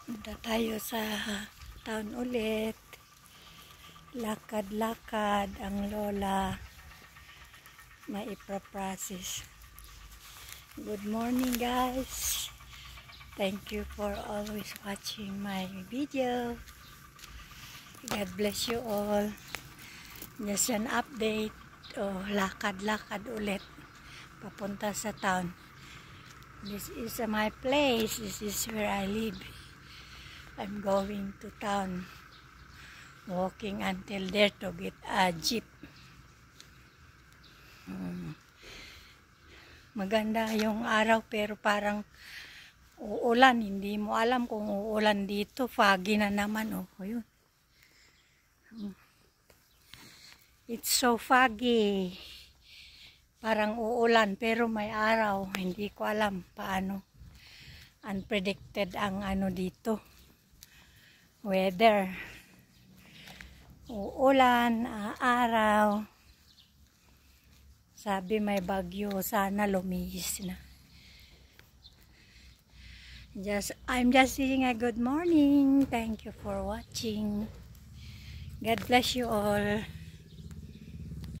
Punta tayo sa town ulit. Lakad-lakad ang lola. May ipra-process. Good morning guys. Thank you for always watching my video. God bless you all. Just an update. Lakad-lakad ulit. Papunta sa town. This is my place. This is where I live. I'm going to town. Walking until there to get a jeep. Maganda yung araw pero parang uulan. Hindi mo alam kung uulan dito. Foggy na naman. Yun. It's so foggy. Parang uulan pero may araw. Hindi ko alam paano. Unpredicted ang dito. Weather. Uulan, araw. Sabi may bagyo. Sana lumihis na. I'm just saying a good morning. Thank you for watching. God bless you all.